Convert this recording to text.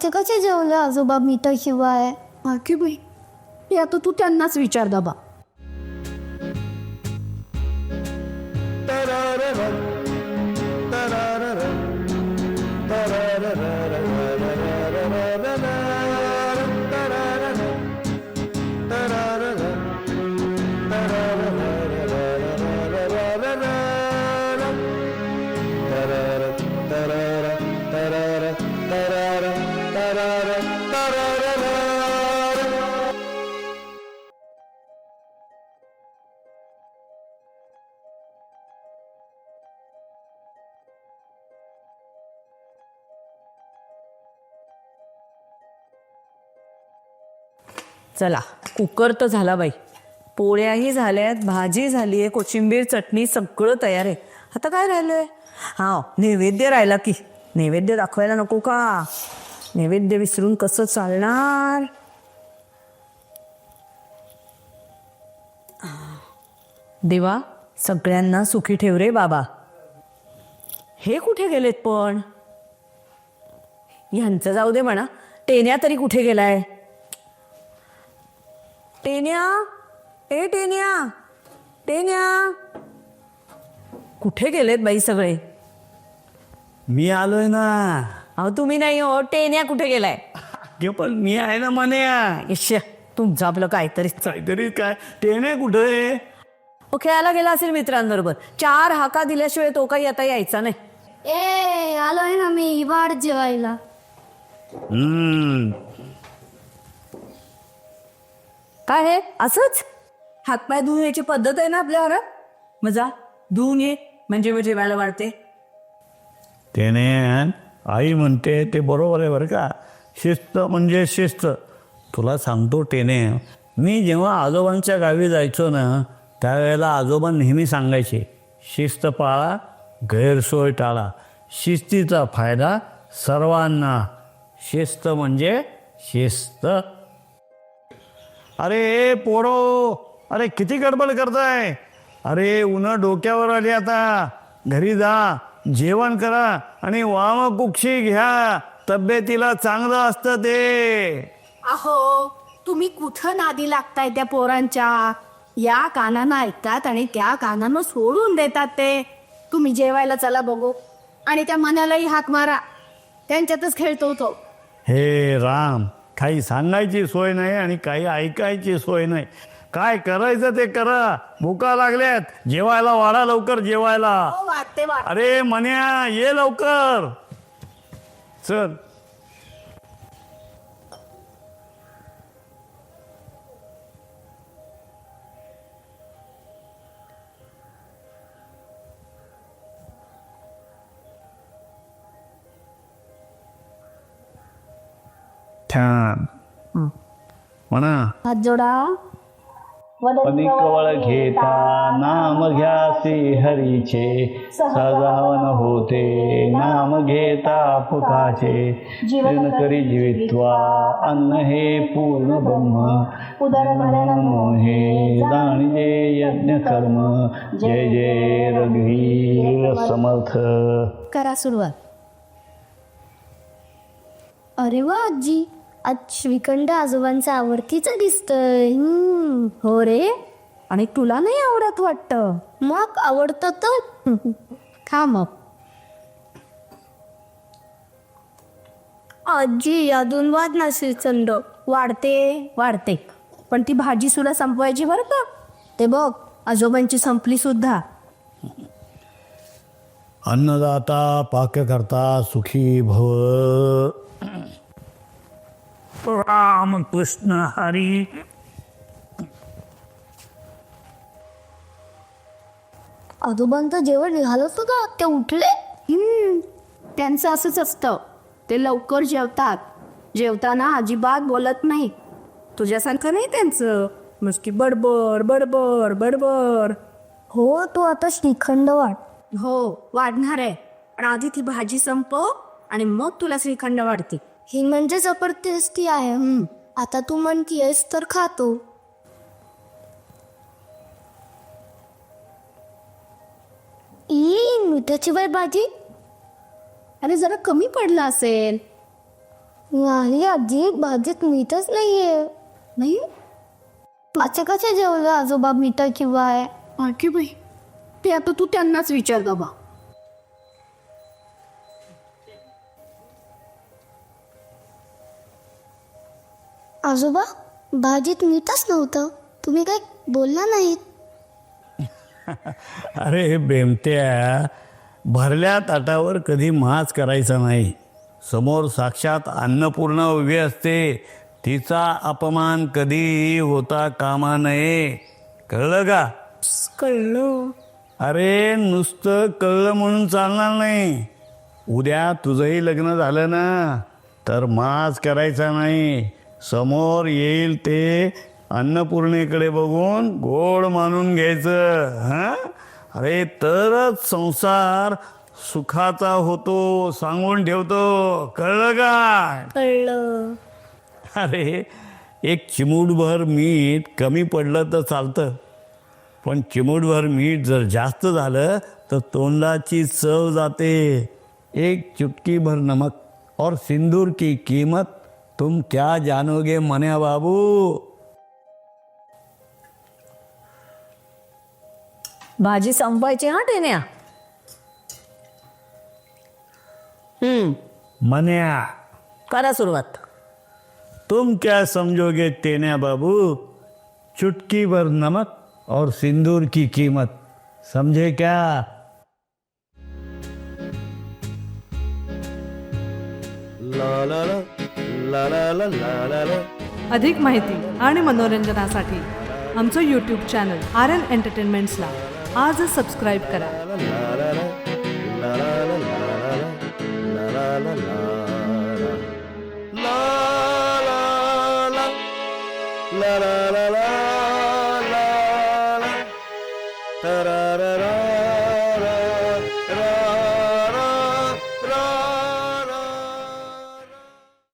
ते कसे जेवले आजोबा मिठाशिवाय? बाकी बाई हे आता तू त्यांनाच विचार दाबा. चला कुकर तर झाला बाई, पोळ्याही झाल्यात, भाजी झाली आहे, कोशिंबीर चटणी सगळं तयार आहे. आता काय राहिलंय? हां, नैवेद्य राहिला की. नैवेद्य दाखवायला नको का? नैवेद्य विसरून कसं चालणार? देवा सगळ्यांना सुखी ठेव रे बाबा. हे कुठे गेलेत पण? ह्यांचं जाऊ दे म्हणा. टेन्या तरी कुठे गेलाय? टेन्या, ए टेन्या, टेन्या, कुठे गेलेत बाई सगळे? मी आलोय ना. अहो तुम्ही नाही हो, टेन्या कुठे गेलाय? पण मी आहे ना म्हण्या. इश्श, तुमचं आपलं काहीतरी. काहीतरी काय टेने कुठे? तो खेळायला गेला असेल मित्रांबरोबर. 4 हाका दिल्याशिवाय तो काही आता यायचा नाही. ए आलोय ना मी वाढ जेवायला. काय हे असंच हातपाय धुवून यायची पद्धत आहे ना आपल्या घरात? मजा धुवून ये म्हणजे मग जेवायला वाढते. त्याने आई म्हणते ते बरोबर आहे बरं का. शिस्त म्हणजे शिस्त. तुला सांगतो टेने, मी जेव्हा आजोबांच्या गावी जायचो ना त्यावेळेला आजोबा नेहमी सांगायचे, शिस्त पाळा, गैरसोय टाळा, शिस्तीचा फायदा सर्वांना, शिस्त म्हणजे शिस्त. अरे पोरो, अरे किती गडबड करताय? अरे उन्हा डोक्यावर आली आता. घरी जा, जेवण करा आणि वामकुक्षी घ्या. तब्येतीला चांगलं असतं ते. अहो तुम्ही कुठं नादी लागताय त्या पोरांच्या? या कानानं ऐकतात आणि त्या कानानं सोडून देतात ते. तुम्ही जेवायला चला बघू आणि त्या मनालाही हाक मारा, त्यांच्यातच खेळतो तो. हे राम, काही सांगायची सोय नाही आणि काही ऐकायची सोय नाही. काय करायचं ते करा. भुका लागल्यात, जेवायला वाढा लवकर जेवायला. वाटते अरे मन्या ये लवकर चल. छान म्हणा. हात जोडा. कवळ घेता नाम घ्यासी हरीचे, सजावन होते नाम घेता फुकाचे. जीवन करी जीवित्वा अन्न हे पूर्ण ब्रह्म, उदर हे जाणजे यज्ञ कर्म. जय जय रघुवीर समर्थ. करा सुरुवात. अरे वा आजी, आज श्रीखंड आजोबांचा आवडतीच दिसतंय. हो रे, आणि तुला नाही आवडत वाटतं? मग आवडतं तर खा मग. आजी अजून वाद ना श्रीखंड. वाढते पण ती भाजी सुद्धा संपवायची बरं का. ते बघ आजोबांची संपली सुद्धा. अन्नदाता पाककर्ता सुखी भव. राम कृष्ण हरी. आजोबांचं जेवण निघालं सुद्धा ते उठले. त्यांचं असंच असतं, ते लवकर जेवतात. जेवताना अजिबात बोलत नाही. तुझ्यासारखं नाही त्यांचं, नुसती बडबड बडबड बडबड. हो तो आता श्रीखंड वाढ. हो वाढणार आहे, पण आधी ती भाजी संपव आणि मग तुला श्रीखंड वाढते. ही म्हणजे जबरदस्ती आहे. आता तू म्हणतीयस तर खातो. मिठाची बाई भाजी. अरे जरा कमी पडला असेल. नाही आजी, भाजीत मीठच नाहीये. नाही पाचे कसे जेवलं आजोबा मीठाशिवाय? आणखी बाई, ते आता तू त्यांनाच विचार बाबा. आजोबा, भाजीत मीठच नव्हतं, तुम्ही काय बोलला नाहीत? अरे बेमत्या, भरल्या ताटावर कधी माच करायचा नाही. समोर साक्षात अन्नपूर्णा उभी असते, तिचा अपमान कधीही होता कामा नये. कळलं का? कळलं. अरे नुसतं कळलं म्हणून चालणार नाही. उद्या तुझंही लग्न झालं ना तर माच करायचा नाही. समोर येईल ते अन्नपूर्णेकडे बघून गोड मानून घ्यायचं. हां, अरे तरच संसार सुखाचा होतो, सांगून ठेवतो. कळलं का? कळलं. अरे एक चिमूटभर मीठ कमी पडलं तर चालतं, पण चिमूटभर मीठ जर जास्त झालं तर तोंडाची चव जाते. एक चुटकी भर नमक और सिंदूर की कीमत तुम क्या जानोगे मन्या बाबू. भाजी संपवायची हा टेन्या. मन्या, करा सुरुवात. तुम क्या समझोगे तेन्या बाबू. चुटकी भर नमक और सिंदूर की कीमत, समझे क्या? अधिक माहिती आणि मनोरंजनासाठी आमचं यूट्यूब चॅनल RN एंटरटेनमेंट्सला आजच सबस्क्राईब करा. la la la la la la la la la